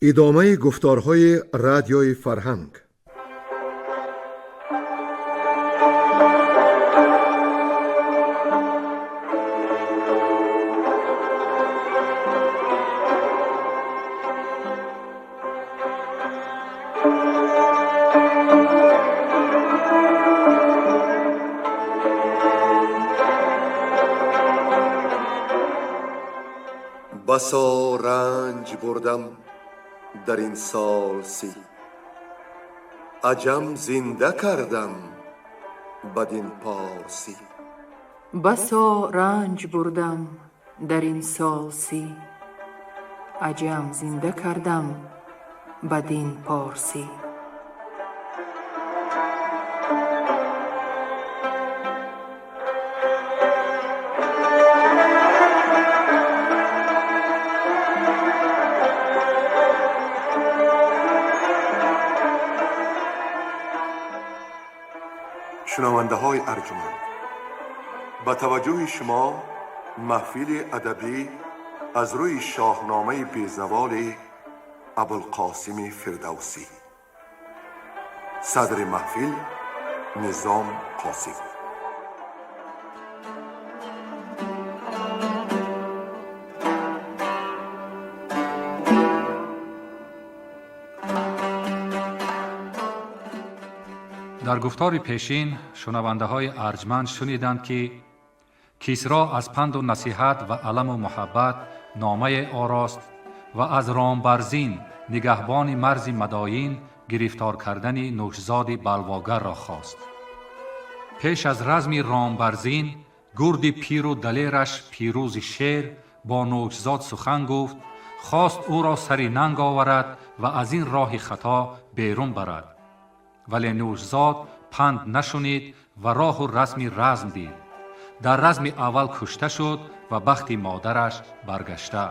ادامه گفتارهای رادیوی فرهنگ. بسا رنج بردم در این سال سی، عجم زنده کردم بدین پارسی. بسا رنج بردم در این سال سی، عجم زنده کردم بدین پارسی. شنونده های ارجمند، با توجه شما محفل ادبی از روی شاهنامه بیزوال ابوالقاسم فردوسی. صدر محفل نظام قاسم. در گفتار پیشین شنونده های ارجمند شنیدند که کیسرا از پند و نصیحت و علم و محبت نامه آراست و از رامبرزین نگهبان مرز مداین گرفتار کردن نوشزاد بلواگر را خواست. پیش از رزم رامبرزین گرد پیر و دلیرش پیروز شیر با نوشزاد سخن گفت، خواست او را سری ننگ آورد و از این راه خطا بیرون برد. ولی نوشزاد پند نشنید و راه و رزم دید. در رزم اول کشته شد و بخت مادرش برگشته.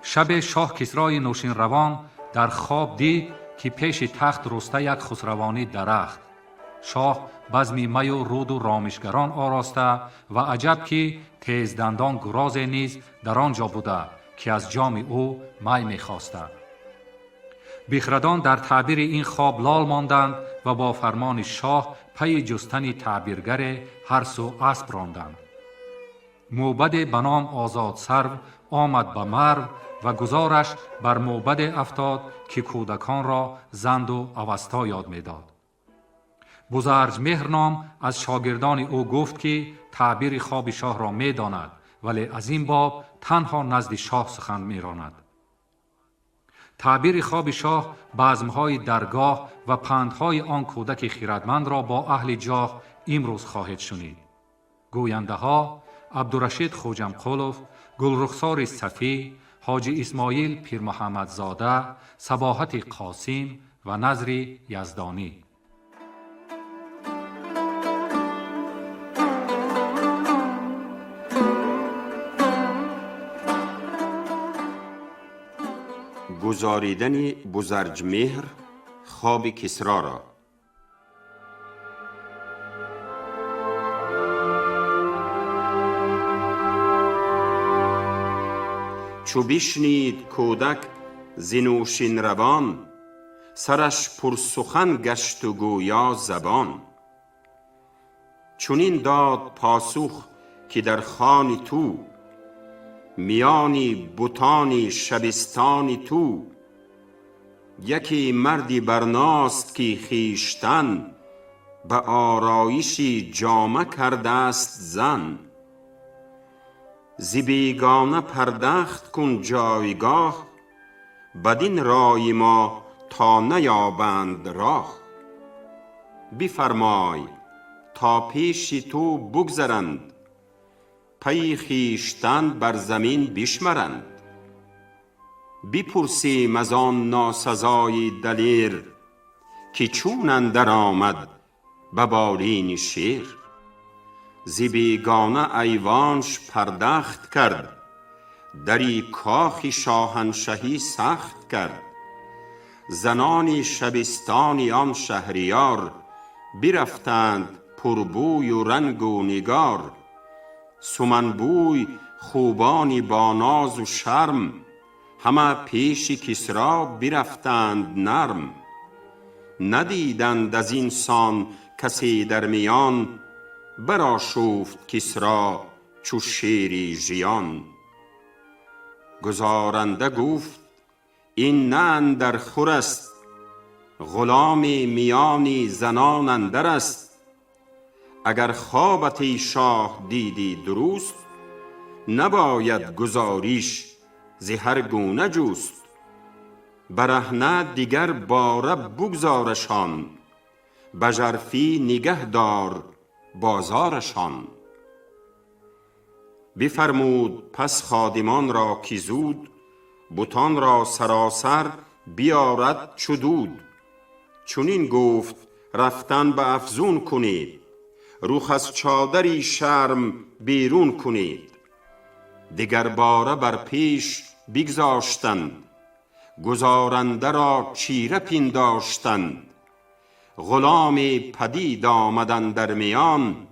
شب شاه کسرای نوشین روان در خواب دید که پیش تخت رسته یک خسروانی درخت. شاه بزم می و رود و رامشگران آراسته و عجب که تیزدندان گراز نیز در آنجا بوده که از جام او می می‌خواسته. بخردان در تعبیر این خواب لال ماندند و با فرمان شاه پی جستن تعبیرگر هر سو اسب راندند. موبد بنام آزاد سرو آمد به مرو و گزارش بر موبد افتاد که کودکان را زند و اوستا یاد می‌داد. بزرج مهرنام از شاگردان او گفت که تعبیر خواب شاه را می‌داند، ولی از این باب تنها نزد شاه سخن می‌راند. تعبیر خواب شاه بزم‌های درگاه و پندهای آن کودک خردمند را با اهل جاه امروز خواهید شنید. گوینده ها عبدالرشید خوجمقلوف، گلرخسار صفی، حاجی اسماعیل پیر محمد زاده، صباحت قاسم و نظر یزدانی. گزاریدن بزرج مهر خواب کسرا را. چو بشنید کودک ز نوشین روان، سرش پر سخن گشت و گویا زبان. چنین داد پاسخ که در خان تو، میانی بتانی شبستانی تو. یکی مردی برناست که خویشتن، به آرایشی جامه کرده است زن. ز بیگانه پردخت کن جایگاه، بدین رای ما تا نیابند راه. بفرمای تا پیش تو بگذرند، پی خویشتن بر زمین بشمرند. بپرسیم از آن ناسزای دلیر، که چون اندر آمد به بالین شیر. ز بیگانه ایوانش پردخت کرد، دری کاخ شاهنشهی سخت کرد. زنان شبستان آن شهریار، برفتند پربوی و رنگ و نگار. سمنبوی خوبانی با ناز و شرم، همه پیش کسرا برفتند نرم. ندیدند از این سان کسی در میان، برآشفت کسرا چو شیری ژیان. گزارنده گفت این نه اندر خور است، غلام میانی زنان اندر است. اگر خوابت ای شاه دیدی درست، نباید گزاریش ز هر گونه جست. برهنه دیگر باره بگذارشان، به ژرفی نگه دار بازارشان. بفرمود پس خادمان را که زود، بتان را سراسر بیارد چو دود. چنین گفت رفتن به افزون کنید، رخ از چادری شرم بیرون کنید. دیگر باره بر پیش بگذاشتند، گزارنده را چیره پنداشتند. غلام پدید آمدن در میان،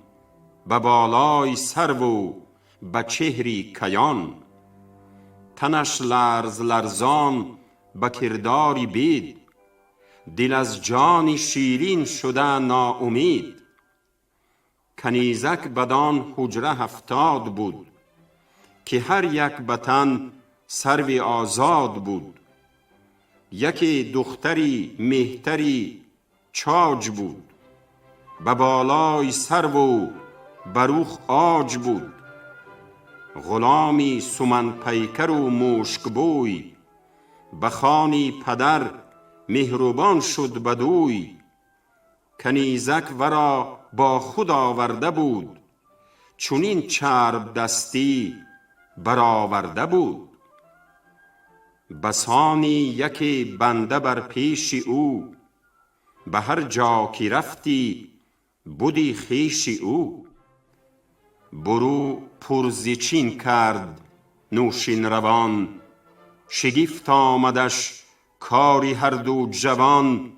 به بالای سرو و به چهری کیان. تنش لرز لرزان به کرداری بید، دل از جان شیرین شده ناامید. کنیزک بدان حجره 70 بود، که هر یک بتن سرو آزاد بود. یکی دختری مهتری چاج بود، به بالای سرو و بروخ آج بود. غلامی سمن پیکر و مشک بوی، به خوانی پدر مهربان شد بدوی. کنیزک ورا با خود آورده بود، چونین چرب دستی برآورده بود. بسانی یکی بنده بر پیش او، به هر جا که رفتی بودی خویش او. برو پرزیچین کرد نوشین روان، شگفت آمدش کاری هر دو جوان.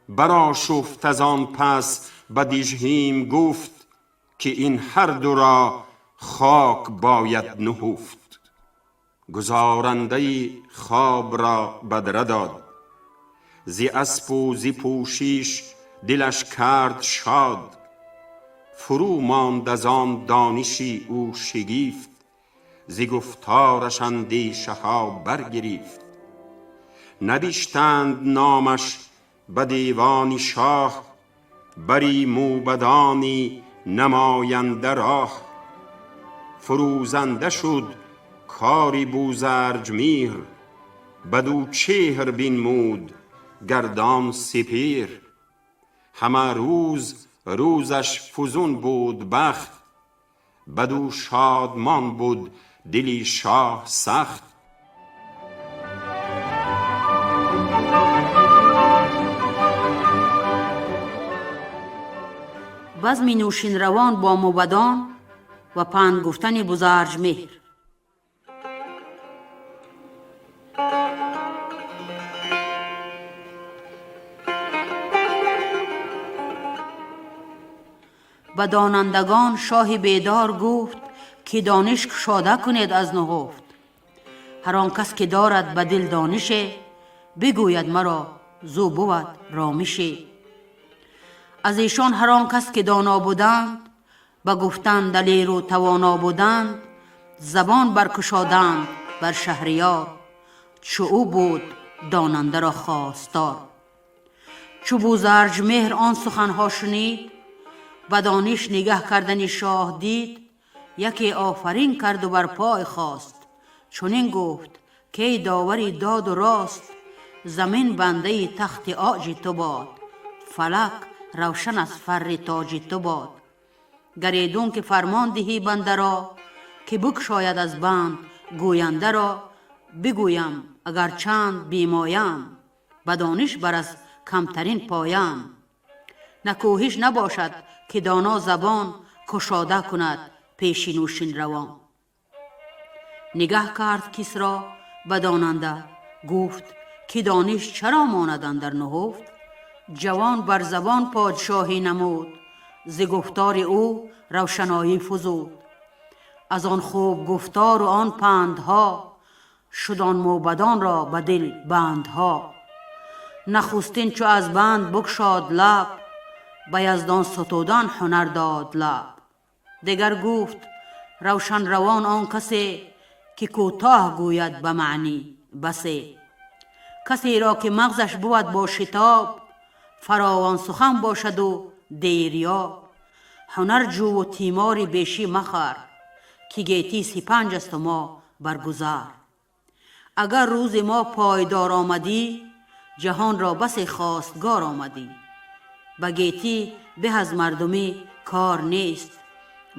برآشفت از آن پس به دیژهیم گفت، که این هر دو را خاک باید نهفت. گزارنده خواب را بدره داد، زی اسپ و زی پوشیش دلش کرد شاد. فرو ماند از آن دانشی او شگفت، زی گفتارش اندیشه ها برگرفت. نبشتند نامش به دیوان شاه، بری موبدانی نماینده راه. فروزنده شد کاری بوزرجمهر، بدو چهر بنمود گردان سپیر. همه روز روزش فزون بود بخت، بدو شادمان بود دلی شاه سخت. بزم نوشین روان با موبدان و پند گفتن بزرجمهر. به دانندگان شاه بیدار گفت، که دانش کشاده کنید از نهفت. هر آن کس که دارد به دل دانش، بگوید مرا زو بود رامش. از ایشان هر آن کس که دانا بودند، به گفتن دلیر و توانا بودند. زبان برکشادند بر شهریار، چو او بود داننده را خواستار. چو بوزرجمهر آن سخنها شنید، به دانش نگه کردن شاه دید. یکی آفرین کرد و بر پای خواست، چنین گفت که ای داوری داد و راست. زمین بنده تخت عاج تو باد، فلک روشن از فر تاج تو باد. گریدون که فرمان دهی بنده را، که بگشاید از بند گوینده را. بگویم اگر چند بیمایم، به دانش بر از کمترین پایم. نکوهش نباشد که دانا زبان، کشاده کند پیش نوشین روان. نگه کرد کسری به داننده، گفت که دانش چرا ماند اندر نهفت. جوان بر زبان پادشاهی نمود، ز گفتار او روشنایی فزود. از آن خوب گفتار و آن پندها، شدان موبدان را به دل بندها. نخستین چو از بند بگشاد لب، به یزدان ستودن هنر داد لب. دگر گفت روشن روان آن کسی، که کوتاه گوید به معنی بسی. کسی را که مغزش بود با شتاب، فراوان سخن باشد و دیریاب. هنر جو و تیماری بیشی مخر، که گیتی 35 است و ما برگذر. اگر روز ما پایدار آمدی، جهان را بس خواستگار آمدی. به گیتی به از مردمی کار نیست،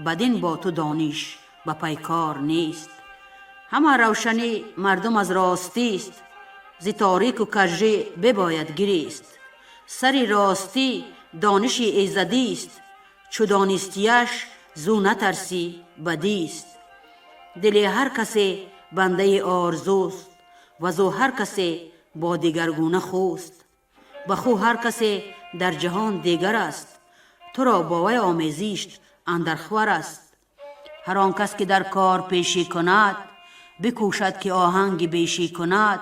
بدین با تو دانش به پیکار نیست. همه روشنی مردم از راستی است، ز تاریک و کژی بباید گریست. سری راستی دانش ایزدی است، چو دانستیش زو نترسی بدی است. دل هر کسی بنده آرزوست، و زو هر کسی با دیگرگونه خوست. بخو هر کسی در جهان دیگر است، تو را با وی آمیزیشت اندر خور است. هر آن کس که در کار پیشی کند، بکوشد که آهنگ بیشی کند.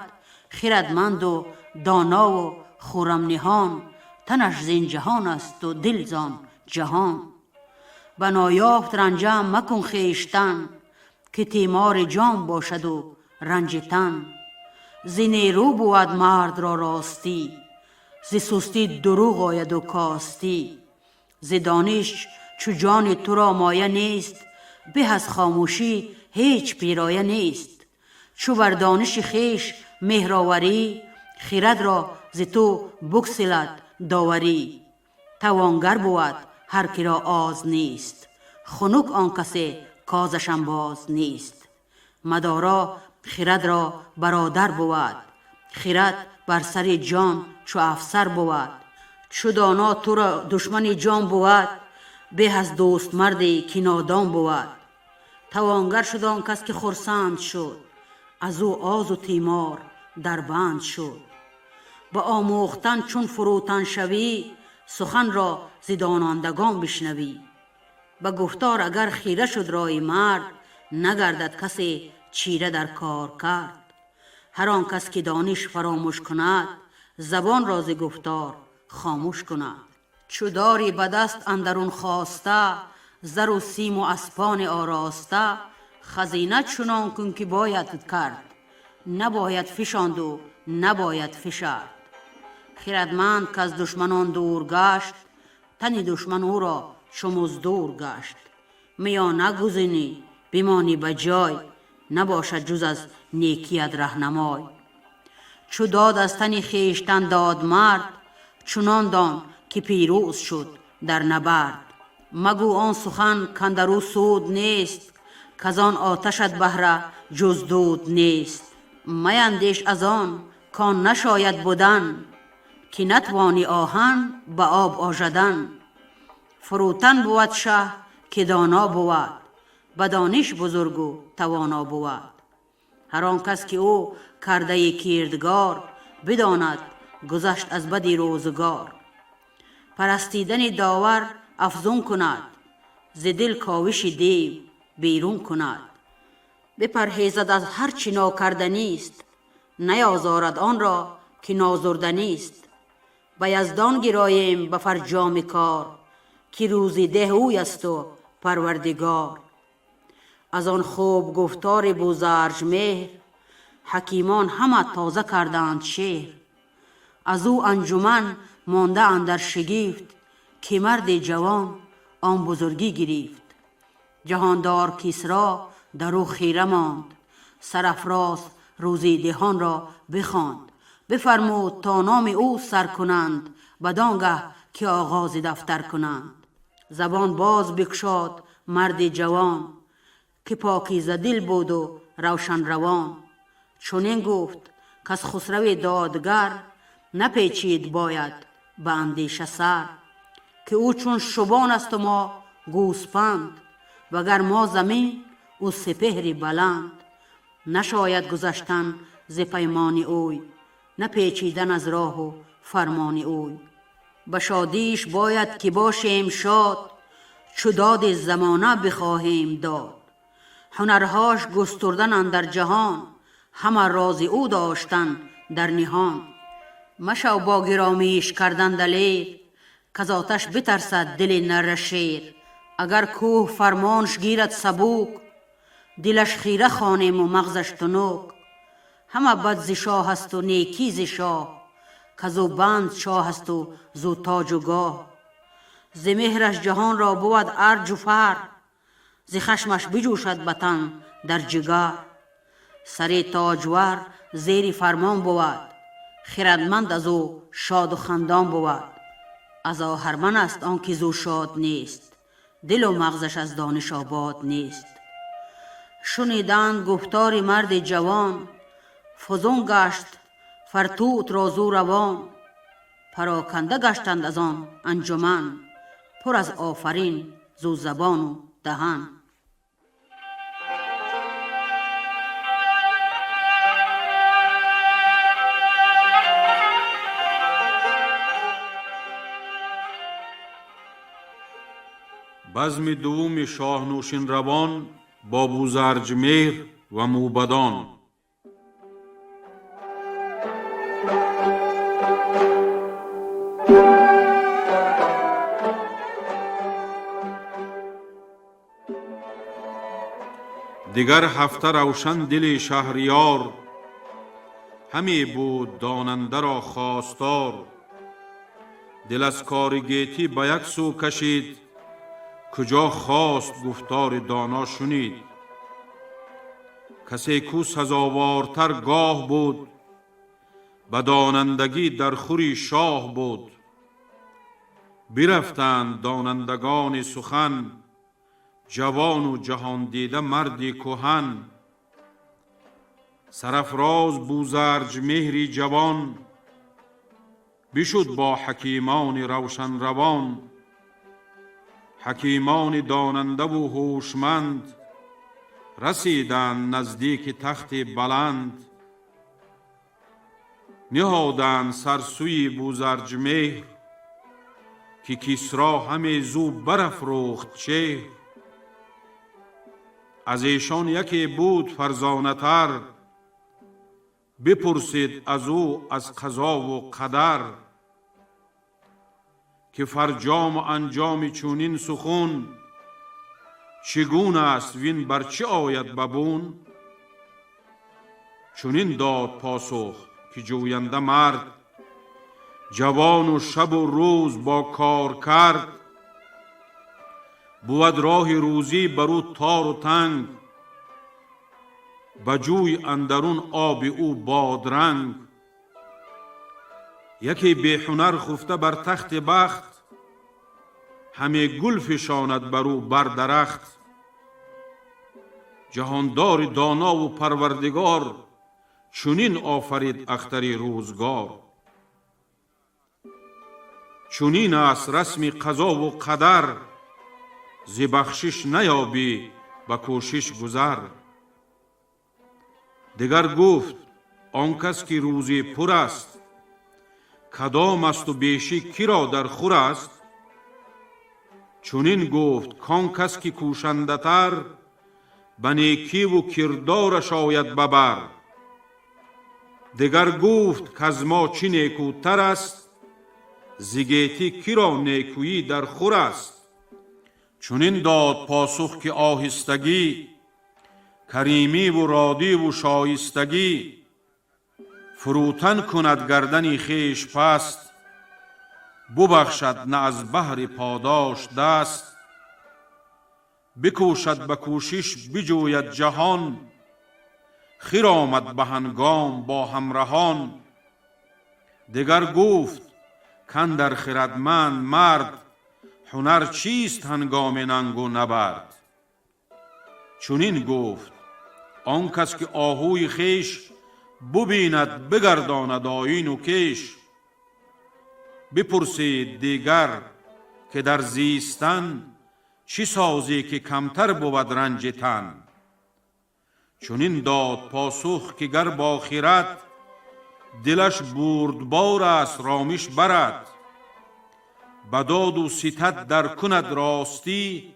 خردمند و دانا و خرم نهان، تنش زین جهان است و دل زان جهان. به نایافت رنجم مکن خویشتن، که تیمار جان باشد و رنج تن. ز نیرو بود مرد را راستی، ز سستی دروغ آید و کاستی. ز دانش چو جان تو را مایه نیست، به از خاموشی هیچ پیرایه نیست. چو بر دانش خویش مهر آوری، خرد را ز تو بگسلد داوری. توانگر بود هر که را آز نیست، خنک آن کسی کازشم باز نیست. مدارا خرد را برادر بود، خرد بر سر جان چو افسر بود. چو دانا تو را دشمن جان بود، به از دوست مردی که نادان بود. توانگر شد آن کس که خرسند شد، از او آز و تیمار در بند شد. به آموختن چون فروتن شوی، سخن را ز دانندگان بشنوی. به گفتار اگر خیره شد رای مرد، نگردد کسی چیره در کار کرد. هر آن کس که دانش فراموش کند، زبان را ز گفتار خاموش کند. چو داری به دست اندرون خواسته، زر و سیم و اسپان آراسته. خزینه چنان کن که باید کرد، نباید فشاند و نباید فشرد. خردمند که از دشمنان دور گشت، تن دشمن او را چو مزدور گشت. میان نگزینی بمانی به جای، نباشد جز از نیکیت رهنمای. چو داد از تن خویشتن داد مرد، چنان دان که پیروز شد در نبرد. مگو آن سخن کاندرو سود نیست، کزان آتشت بهره جز دود نیست. میندیش از آن کان نشاید بودن، که نتوانی آهن به آب آژدن. فروتن بود شه که دانا بود، به دانش بزرگ و توانا بود. هر آن کس که او کرده کردگار، بداند گذشت از بدی روزگار. پرستیدن داور افزون کند، ز دل کاوش دیو بیرون کند. بپرهیزد از هر چی ناکردنی است، نیازارد آن را که نازردنی است. به یزدان گراییم به فرجام کار، که روزی ده اوی است و پروردگار. از آن خوب گفتار بوزرج مهر، حکیمان همه تازه کردند شعر. از او انجمن مانده اندر شگفت، که مرد جوان آن بزرگی گرفت. جهاندار کیسرا در او خیره ماند، سرافراز روزی دهان را بخواند. بفرمود تا نام او سر کنند، بدانگه که آغاز دفتر کنند. زبان باز بگشاد مرد جوان، که پاکیزه دل بود و روشن روان. چنین گفت کز خسرو دادگر، نپیچید باید به اندیشه سر. که او چون شبان است و ما گوسپند، وگر ما زمین او سپهری بلند. نشاید گذشتن ز پیمان اوی، نپیچیدن از راه و فرمان اوی. به شادیش باید که باشیم شاد، چو داد زمانه بخواهیم داد. هنرهاش گستردن اندر جهان، همه راز او داشتن در نهان. مشو با گرامیش کردن دلیر، کز آتش بترسد دل نر شیر. اگر کوه فرمانش گیرد سبوک، دلش خیره خوانیم و مغزش تنک. همه بد ز شاه است و نیکی ز شاه، کزو بند شاه است و زو تاج و گاه. ز مهرش جهان را بود ارج و فر، ز خشمش بجوشد وطن در جگر. سر تاجور زیر فرمان بود، خردمند از او شاد و خندان بود. از آهرمن است آنکه زو شاد نیست، دل و مغزش از دانش آباد نیست. شنیدند گفتار مرد جوان، فزون گشت فرتوت را زو روان. پراکنده گشتند از آن انجمن، پر از آفرین زو زبان و دهن. بزم دوم شاه نوشین روان با بوزرجمهر و موبدان. دیگر هفته روشن دل شهریار، همی بود داننده را خواستار. دل از کار گیتی به یک سو کشید، کجا خواست گفتار دانا شنید. کسی کو سزاوارتر گاه بود، به دانندگی در خوری شاه بود. برفتند دانندگان سخن، جوان و جهان دیده مردی کهن. سرافراز بوزرج مهری جوان، بشد با حکیمان روشن روان. حکیمان داننده و هوشمند، رسیدند نزدیک تخت بلند. نهادند سر سوی بوزرجمهر، که کسری همه زو برافروخت چهر. از ایشان یکی بود فرزانه تر، بپرسید از او از قضا و قدر. که فرجام و انجام چونین سخن، چگونه است وین بر چه آید ببون. چونین داد پاسخ که جوینده مرد، جوان و شب و روز با کار کرد. بود راه روزی برو تار و تنگ، بجوی اندرون آب او بادرنگ. یکی بی هنر خفته بر تخت بخت، همه گل فشاند برو بر درخت. جهاندار دانا و پروردگار، چونین آفرید اختری روزگار. چونین است رسم قضا و قدر، ز بخشش نیابی به کوشش گذر. دیگر گفت آن کس که روزی پر است، کدام است و بیشی کی را در خور است. چونین گفت کان کس که کوشنده تر، به نیکی و کردارش آید ببر. دیگر گفت کز ما چی نیکوتر است، ز گیتی کی را نیکویی در خور است. چونین داد پاسخ که آهستگی، کریمی و رادی و شایستگی. فروتن کند گردنی خیش پست، ببخشد نه از بهر پاداش دست. بکوشد به کوشش بجوید جهان، خیر آمد به هنگام با همرهان. دیگر گفت کاندر خردمند مرد، هنر چیست هنگام ننگ و نبرد. چونین گفت آن کس که آهوی خیش، ببیند بگرداند آیین و کش. بپرسید دیگر که در زیستن، چی سازی که کمتر بود رنج تن. چونین داد پاسخ که گر با خرد، دلش بردبار است رامش برد. بداد و ستد در کند راستی،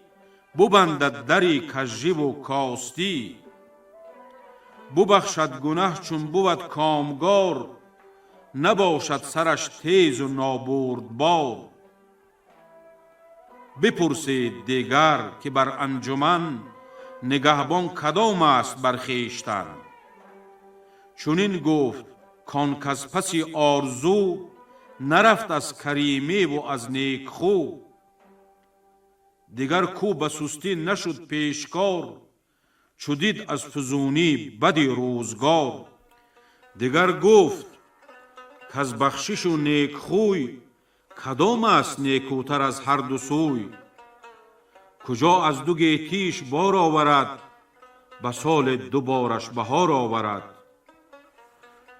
ببندد دری کژی و کاستی. ببخشد گنه چون بود کامگار، نباشد سرش تیز و نابردبار. بپرسید دیگر که بر انجمن، نگهبان کدام است بر خویشتن؟ چنین گفت کان کز پس آرزو، نرفت از کریمه و از نیک خو. دیگر کو به سستی نشد پیشکار، چو دید از فزونی بدی روزگار. دیگر گفت کز بخشش و نیک خوی، کدام است نیکوتر از هر دو سوی؟ کجا از دو گیتیش بار آورد، به سال دو بارش بهار آورد.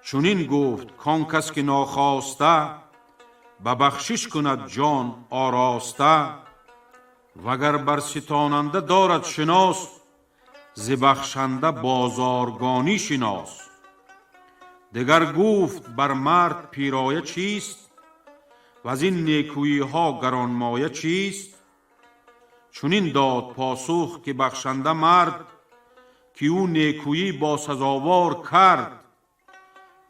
چنین گفت کان کس که ناخواسته، به بخشش کند جان آراسته. وگر بر ستاننده دارد شناس، ز بخشنده بازارگانی شناس. دگر گفت بر مرد پیرایه چیست، و از این نیکویی ها گرانمایه چیست؟ چنین داد پاسخ که بخشنده مرد، که او نیکویی با سزاوار کرد.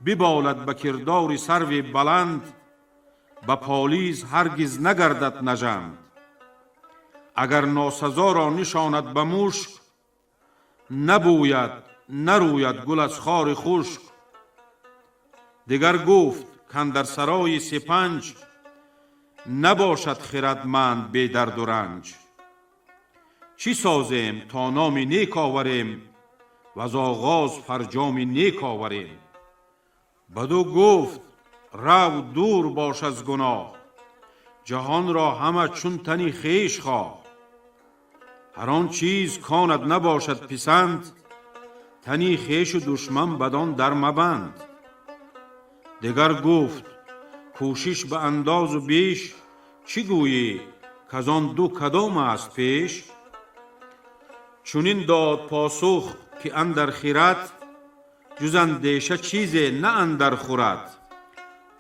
ببالد به کردار سرو بلند، به پالیز هرگز نگردد نژند. اگر ناسزا را نشاند به مشک، نبوید نروید گل از خار خشک. دیگر گفت کاندر سرای سپنج، نباشد خردمند بی درد و رنج. چی سازیم تا نام نیک آوریم، و از آغاز فرجام نیک آوریم؟ بدو گفت رو دور باش از گناه، جهان را همه چون تنی خویش خواه. هر آن چیز کاند نباشد پسند، تنی خویش و دشمن بدان در مبند. دیگر گفت کوشش به انداز و بیش، چی گویی کز آن دو کدام است پیش؟ چنین داد پاسخ که اندر خیرت، جز اندیشه چیزی نه اندر خورد.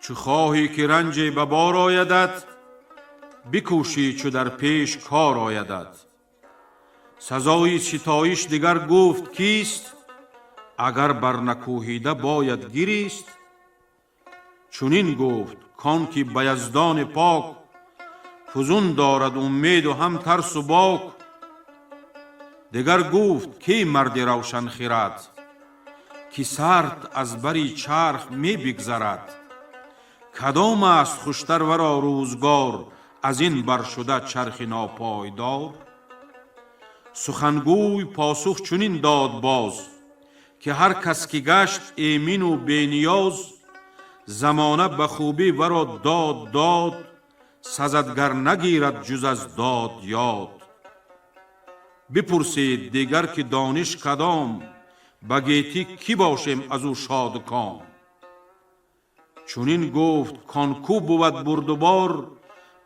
چو خواهی که رنج به بار آیدت، بکوشی چو در پیش کار آیدت. سزای ستایش دیگر گفت کیست، اگر بر نکوهیده باید گریست. چنین گفت کان که به یزدان پاک، فزون دارد امید و هم ترس و باک. دیگر گفت کی مرد روشن خرد، که سرد از بری چرخ می بگذرد. کدام است خوشتر ورا روزگار، از این بر شده چرخ ناپایدار. سخنگوی پاسخ چنین داد باز، که هر کس که گشت ایمن و بینیاز. زمانه به خوبی ورا داد، سزدگر نگیرد جز از داد یاد. بپرسید دیگر که دانش کدام، به گیتی کی باشیم از او شاد و کام. چنین گفت کان کو بود بردبار،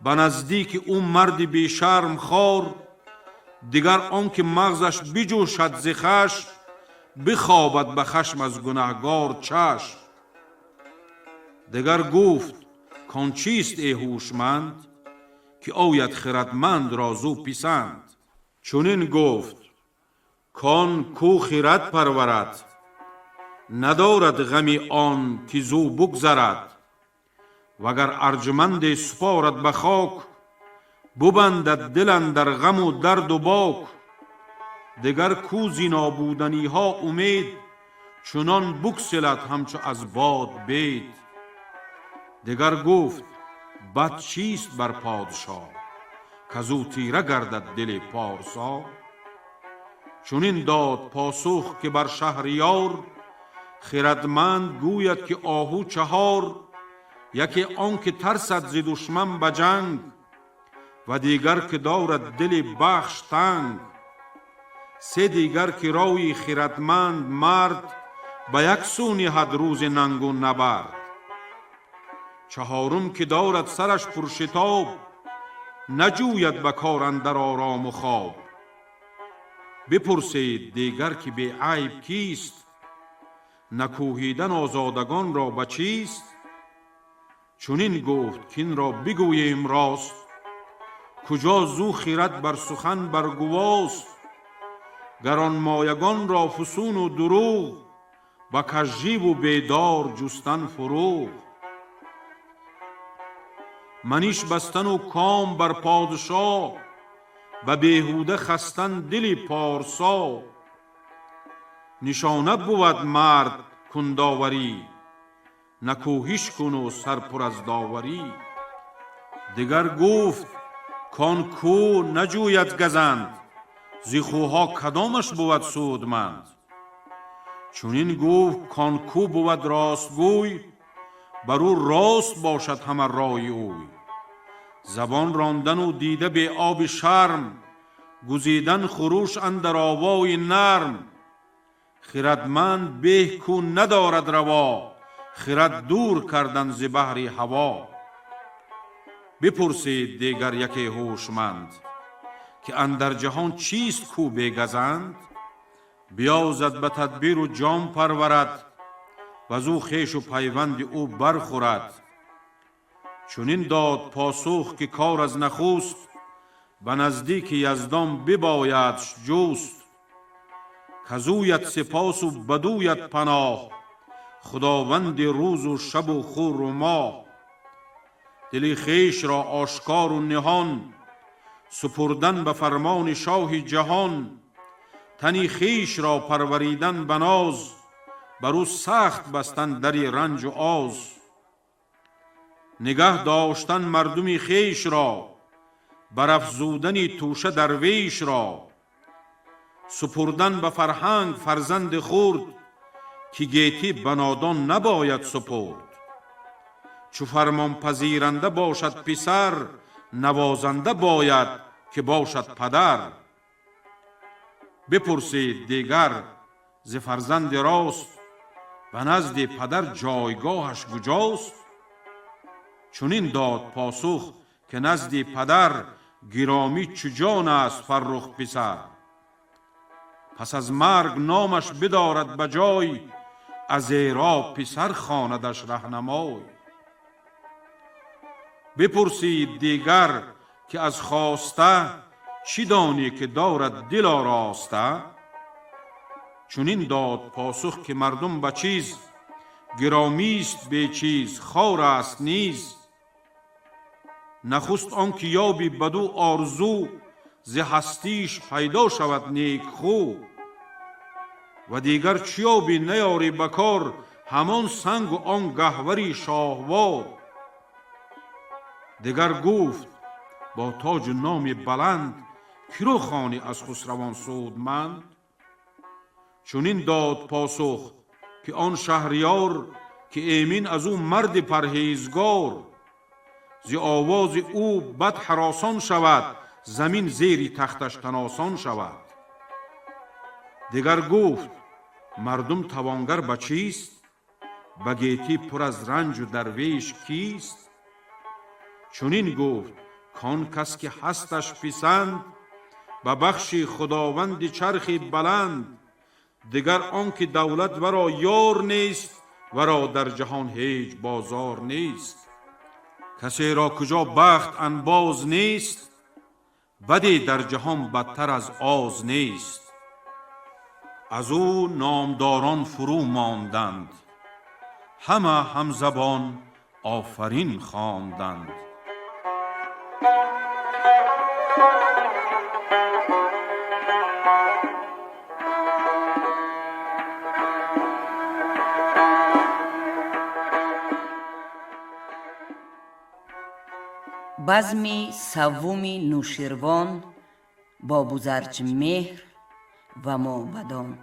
به نزدیک او مرد بی شرم خوار. دیگر آن که مغزش بجوشد ز خشم، بخوابد به خشم از گنهگار چشم. دیگر گفت کان چیست ای هوشمند، که آید خردمند را زو پسند. چنین گفت کان کو خرد پرورد، ندارد غمی آن که زو بگذرد. وگر ارجمند سپارد به خاک، ببندد دل اندر غم و درد و باک. دیگر کو ز نابودنی ها امید، چنان بگسلد همچو از باد بید. دیگر گفت بد چیست بر پادشاه، کزو تیره گردد دل پارسا. چنین داد پاسخ که بر شهریار، خردمند گوید که آهو چهار. یکی آن که ترسد ز دشمن به جنگ، و دیگر که دارد دل بخش تنگ. سه دیگر که روی خردمند مرد، به یک سو نهد روز ننگ و نبرد. چهارم که دارد سرش پرشتاب، نجوید به کار اندر آرام و خواب. بپرسید دیگر که بی عیب کیست، نکوهیدن آزادگان را به چیست؟ چنین گفت کین را بگوییم راست، کجا زو خرد بر سخن برگواست. گران مایگان را فسون و دروغ، با کژی و بیدار جستن فروغ. منیش بستن و کام بر پادشاه، و بیهوده خستن دلی پارسا. نشانه بود مرد کنداوری، نکوهش کن و سرپر از داوری. دیگر گفت کان کو نجوید گزند، زیخوها کدامش بود سودمند. چونین گفت کان کو بود راستگوی، بر او راست باشد همه رای اوی. زبان راندن و دیده به آب شرم، گزیدن خروش اندر آوای نرم. خردمند به کو ندارد روا، خرد دور کردن ز بحر هوا. بپرسید دیگر یکی هوشمند، که اندر جهان چیست کو بگزند. بیازد به تدبیر و جام پرورد، وزو خویش و پیوند او برخورد. چونین داد پاسخ که کار از نخست، به نزدیک یزدان ببایدش جست. کزویت سپاس و بدویت پناه، خداوند روز و شب و خور و ماه. دل خویش را آشکار و نهان، سپردن به فرمان شاه جهان. تنی خویش را پروریدن به ناز، بر او سخت بستن دری رنج و آز. نگه داشتن مردمی خویش را، برافزودنی توشه درویش را. سپردن به فرهنگ فرزند خرد، که گیتی به نادان نباید سپرد. چو فرمان پذیرنده باشد پسر، نوازنده باید که باشد پدر. بپرسید دیگر ز فرزند راست، به نزد پدر جایگاهش کجاست. چونین داد پاسخ که نزد پدر، گرامی چو جان است فرخ پسر. پس از مرگ نامش بدارد بجای، ازیرا پسر خواندش رهنمای. بپرسید دیگر که از خواسته، چی دانی که دارد دل آراسته. چونین داد پاسخ که مردم به چیز، گرامیست به چیز خوار است نیز. نخست آن که یابی بدو آرزو، ز هستیش پیدا شود نیک خو. و دیگر چیابی نیاری بکار، همان سنگ و آن گهوری شاهوار. دیگر گفت با تاج و نام بلند، کرو خوانی از خسروان سودمند. چونین داد پاسخ که آن شهریار، که ایمن از او مرد پرهیزگار. زی آواز او بد هراسان شود، زمین زیری تختش تناسان شود. دیگر گفت مردم توانگر به چیست، به گیتی پر از رنج و درویش کیست. چونین گفت کان کس که هستش پسند، به بخش خداوند چرخی بلند. دیگر آن که دولت ورا یار نیست، ورا در جهان هیچ بازار نیست. کسی را کجا بخت انباز نیست، بدی در جهان بدتر از آز نیست. از او نامداران فرو ماندند، همه همزبان آفرین خواندند. بزم سوم نوشیروان با بزرج مهر و موبدان.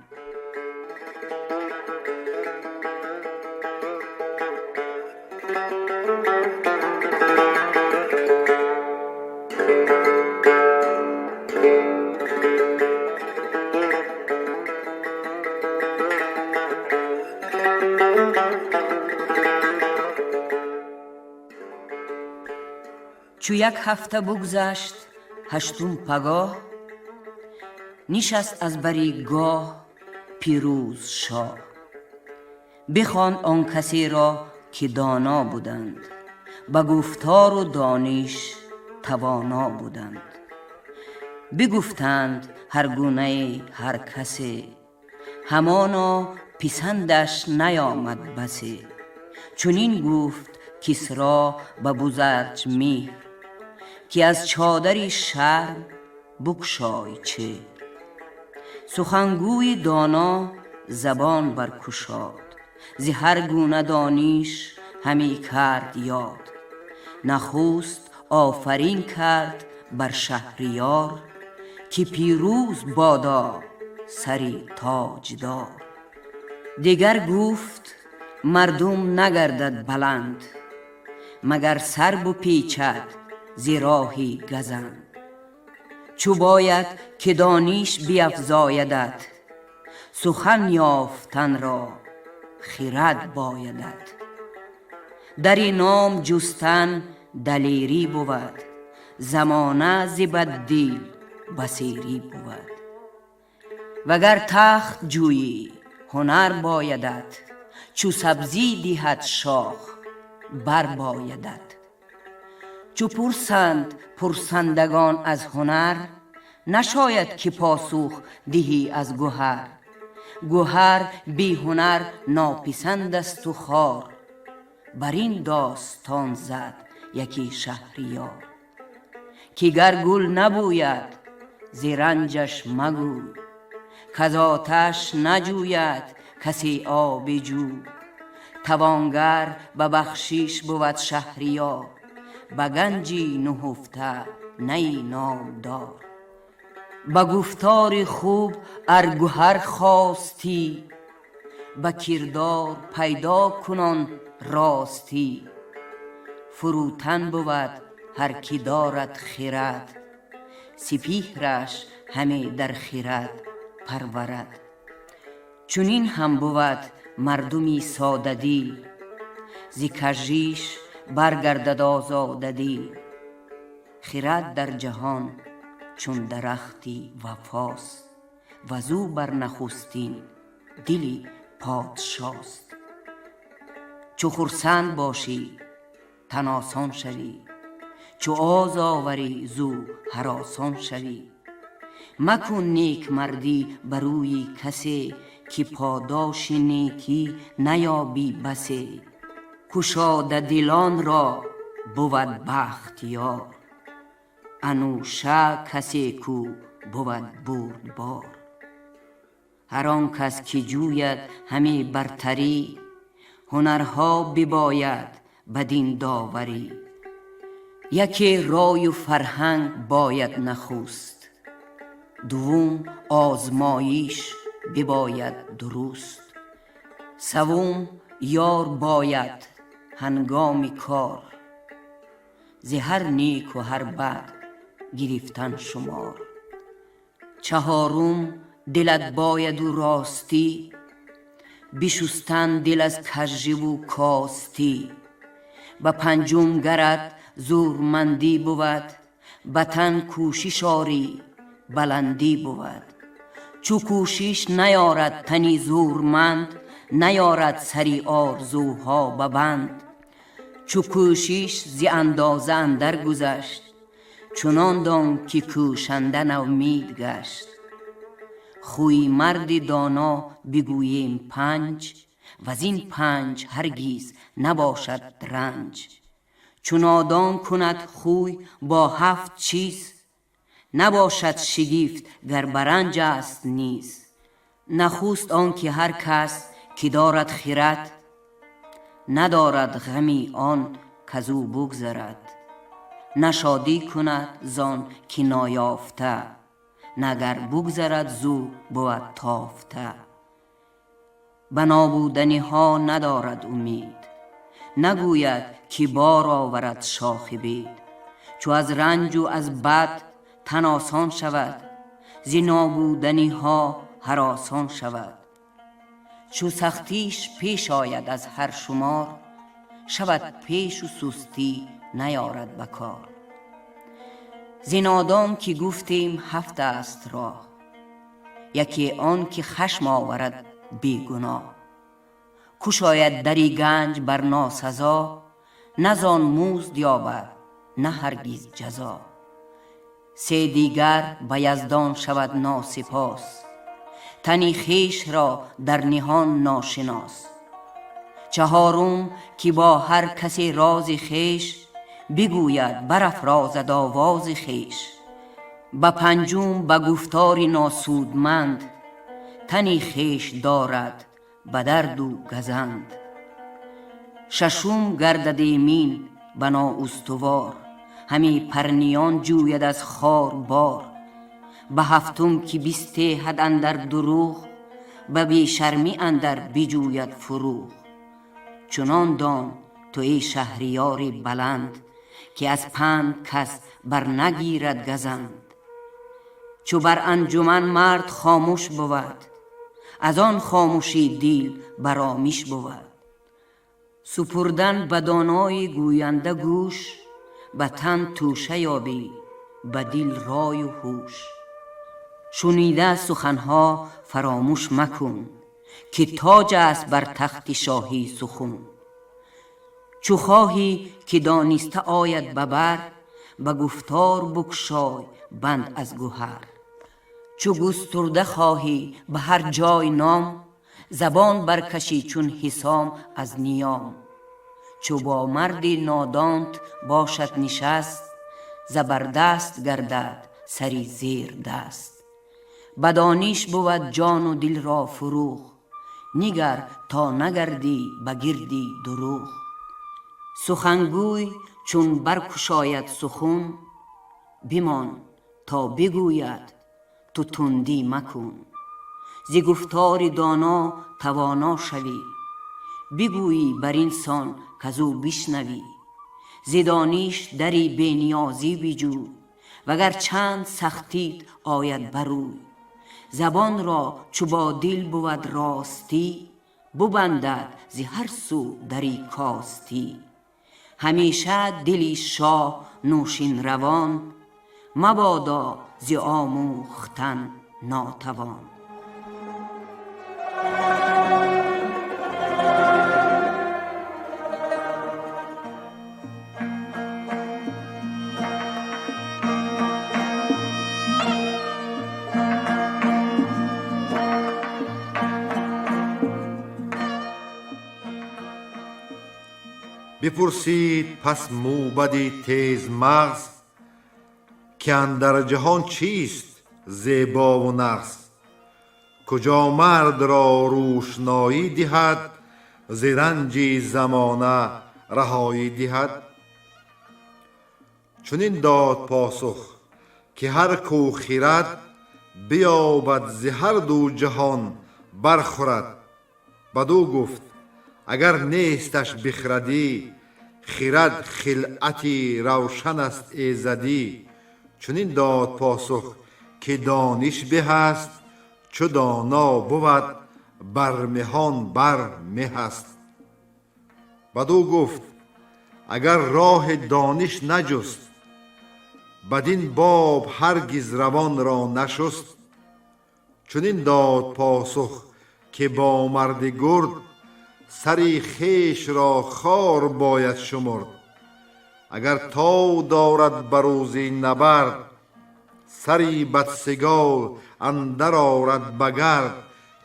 چو یک هفته بگذشت هشتم پگاه، نشست از بری گاه پیروز شاه. بخواند آن کسی را که دانا بودند، به گفتار و دانش توانا بودند. بگفتند هر گونه هر کسی، همانا پسندش نیامد بسی. چنین گفت کسری به بزرج مهر که از چادری شرم بگشای چهر. سخنگوی دانا زبان برگشاد، ز هر گونه دانش همی کرد یاد. نخست آفرین کرد بر شهریار که پیروز بادا سری تاجدار. دیگر گفت مردم نگردد بلند، مگر سر بپیچد ز راهی گزند. چو باید که دانش بیفزایدت، سخن یافتن را خرد بایدت. در این نام جستن دلیری بود، زمانه ز بددل بصیری بود. وگر تخت جویی هنر بایدت، چو سبزی دهد شاخ بر بایدت. چو پرسند پرسندگان از هنر، نشاید که پاسخ دهی از گهر. گهر بی هنر ناپسند است و خوار، بر این داستان زد یکی شهریار. که گر گل نبوید ز رنجش مگو، کز آتش نجوید کسی آب جو. توانگر به بخشش بود شهریار، به گنجی نهفته نی نامدار. به گفتار خوب ار گهر خواستی، به کردار پیدا کنان راستی. فروتن بود هر کی دارد خرد، سپیهرش همه در خرد پرورد. چنین هم بود مردمی ساده دل، ز کژیش برگردد آزاده دل. خرد در جهان چون درختی وفاست، وزو بر نخستین دلی پادشاست. چو خرسند باشی تن آسان شوی، چو آز آوری زو هراسان شوی. مکن نیک مردی بروی کسی، که پاداش نیکی نیابی بسی. گشاده دلان را بود بخت یار، انوشه کسی کو بود بردبار. هر آن کس که جوید همی برتری، هنرها بباید بدین داوری. یکی رای و فرهنگ باید نخست، دوم آزمایش بباید درست. سوم یار باید هنگام کار، ز هر نیک و هر بد گرفتن شمار. چهارم دلت باید و راستی، بشستن دل از کژی و کاستی. و پنجم گرت زورمندی بود، به تن کوشش آری بلندی بود. چو کوشش نیارد تنی زورمند، نیارد سری آرزوها به بند. چو کوشش ز اندازه اندر گذشت، چنان دان که کوشنده نومید گشت. خوی مرد دانا بگوییم پنج، وز این پنج هرگیز نباشد رنج. چو نادان کند خوی با هفت چیز، نباشد شگفت گر برنج است نیز. نخست آن که هر کس که دارد خرد، ندارد غمی آن کزو بگذرد. نشادی کند زان که نایافته، نگر بگذرد زو بود تافته. به نابودنی ها ندارد امید، نگوید که بار آورد شاخ بید. چو از رنج و از بد تن آسان شود، ز نابودنی ها هراسان شود. چو سختیش پیش آید از هر شمار، شود پیش و سستی نیارد بکار. ز نادان که گفتیم هفت است راه، یکی آن که خشم آورد بی گناه. کشاید دری گنج بر ناسزا، نه زان مزد یابد نه هرگز جزا. سه دیگر به یزدان شود ناسپاس، تنی خویش را در نهان ناشناس. چهارم که با هر کسی راز خویش، بگوید برافرازد آواز خویش. به پنجم به گفتار ناسودمند، تنی خویش دارد به درد و گزند. ششم گردد ایمن به نااستوار، همی پرنیان جوید از خار بار. به هفتم که بیستهد اندر دروغ، به بی شرمی اندر بجوید فروغ. چنان دان تو ای شهریار بلند، که از پند کس بر نگیرد گزند. چو بر انجمن مرد خاموش بود، از آن خاموشی دل برآمیش بود. سپردن به دانای گوینده گوش، به تن توشه یابی به دل رای و هوش. شنیده سخنها فراموش مکن، که تاج است بر تخت شاهی سخن. چو خواهی که دانسته آید به بر، به گفتار بگشای بند از گوهر. چو گسترده خواهی به هر جای نام، زبان برکشی چون حسام از نیام. چو با مرد نادانت باشد نشست، زبردست گردد سری زیر دست. به دانش بود جان و دل را فروغ، نگر تا نگردی به گردی دروغ. سخنگوی چون برگشاید سخن، بمان تا بگوید تو تندی مکن. ز گفتار دانا توانا شوی، بگویی بر اینسان کزو بشنوی. ز دانش دری بی نیازی بجو، وگر چند سختی آید بروی. زبان را چو با دل بود راستی، ببندد ز هر سو دری کاستی. همیشه دلی شاه نوشین روان، مبادا ز آموختن ناتوان. بپرسید پس موبدی تیز مغز، که اندر جهان چیست زیبا و نغز. کجا مرد را روشنایی دهد، ز رنج زمانه رهایی دهد. چنین داد پاسخ که هر کو خرد، بیابد ز هر دو جهان برخورد. بدو گفت اگر نیستش بخردی، خرد خلعتی روشن است ایزدی. چنین داد پاسخ که دانش به است، چو دانا بود بر مهان بر مه است. بدو گفت اگر راه دانش نجست، بدین باب هرگز روان را نشست. چنین داد پاسخ که با مرد گرد، سری خویش را خار باید شمرد. اگر تاو دارد بر روز نبرد، سری بدسگال اندر آرد به گرد.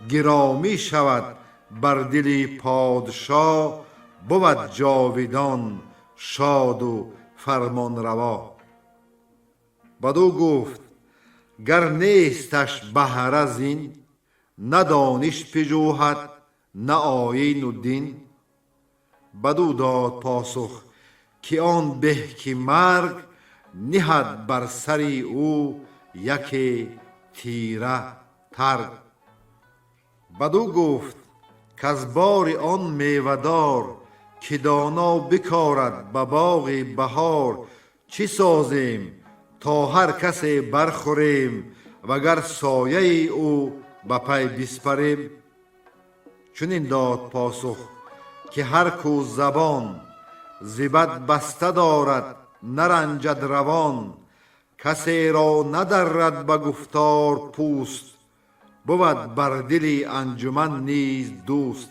گرامی شود بر دل پادشاه، بود جاودان شاد و فرمان روا. بدو گفت گر نیستش بهره زین، نه دانش پژوهد نه آیین و دین. بدو داد پاسخ که آن به که مرگ، نهد بر سری او یکی تیره ترگ. بدو گفت کز بار آن میوه‌دار، که دانا بکارد به باغ بهار. چی سازیم تا هر کسی برخوریم، وگر سایه او به پی بسپریم. چنین داد پاسخ که هر کو زبان، ز بد بسته دارد نرنجد روان. کسی را ندرد به گفتار پوست، بود بر دل انجمن نیز دوست.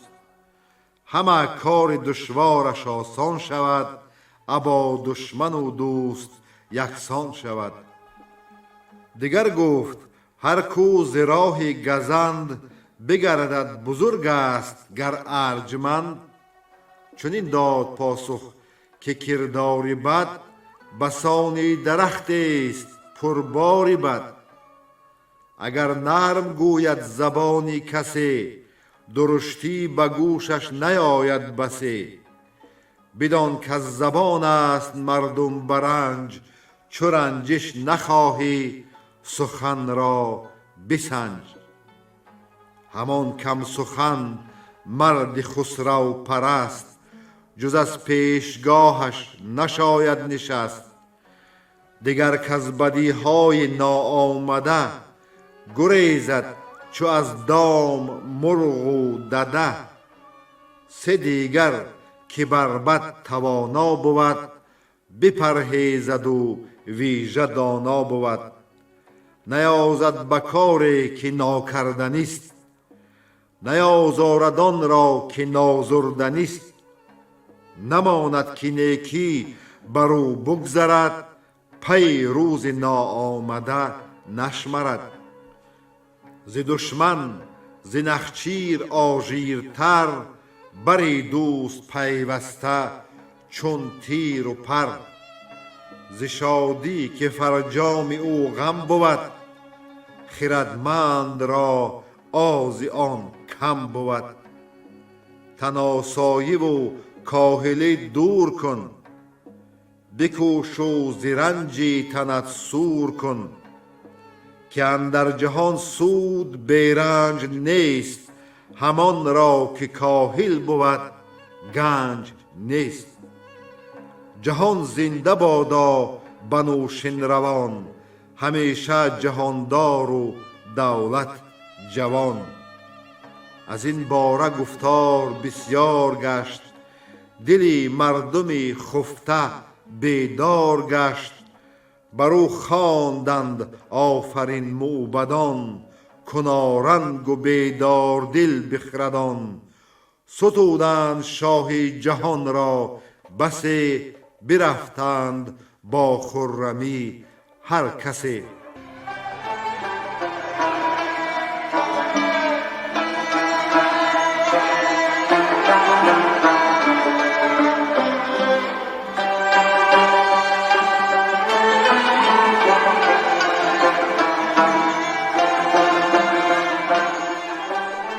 همه کار دشوارش آسان شود، ابا دشمن و دوست یکسان شود. دیگر گفت هر کو ز راه گزند بگردد بزرگ است گر ارجمند. چنین داد پاسخ که کرداری بد بسان درخت است پرباری بد. اگر نرم گوید زبانی کسی درشتی به گوشش نیاید بسی. بدان که زبان است مردم برنج چو رنجش نخواهی سخن را بسنج. همان کم سخن مرد خسرو پرست جز از پیشگاهش نشاید نشست. دگر کز بدی های ناآمده گریزد چو از دام مرغ و دده. سه دیگر که بر بد توانا بود بپرهیزد و ویژه دانا بود. نیازد به کاری که ناکردنی است نیازارد آن را که نازردنی است. نماند که نیکی بر او بگذرد پی روز ناآمده نشمرد. ز دشمن ز نخچیر آژیرتر بر دوست پیوسته چون تیر و پر. ز شادی که فرجام او غم بود خردمند را آز آن کم بود. تن آسایی و کاهلی دور کن بکوش و ز رنج تنت سور کن. که اندر جهان سود بیرنج نیست همان را که کاهل بود گنج نیست. جهان زنده بادا بنوشین روان همیشه جهاندار و دولت جوان. از این باره گفتار بسیار گشت دلی مردمی خفته بیدار گشت. برو خواندند آفرین موبدان کنارنگ و بیدار دل بخردان. ستودند شاه جهان را بسی برفتند با خرمی هر کسی.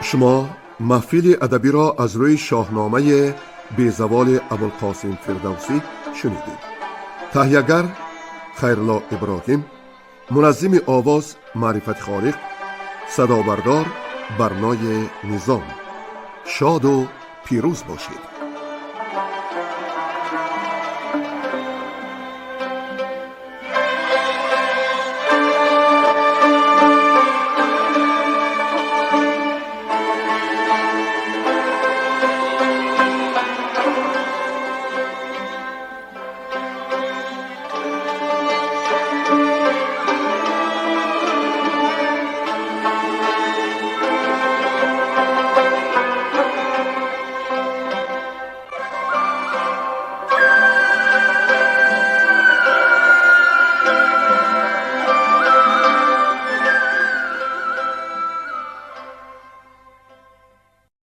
شما محفل ادبی را از روی شاهنامه بیزوال ابوالقاسم فردوسی شنیدید. تهیه‌گر خیرالله ابراهیم، منظم آواز معرفت خالق، صدا بردار برنای نظام. شاد و پیروز باشید.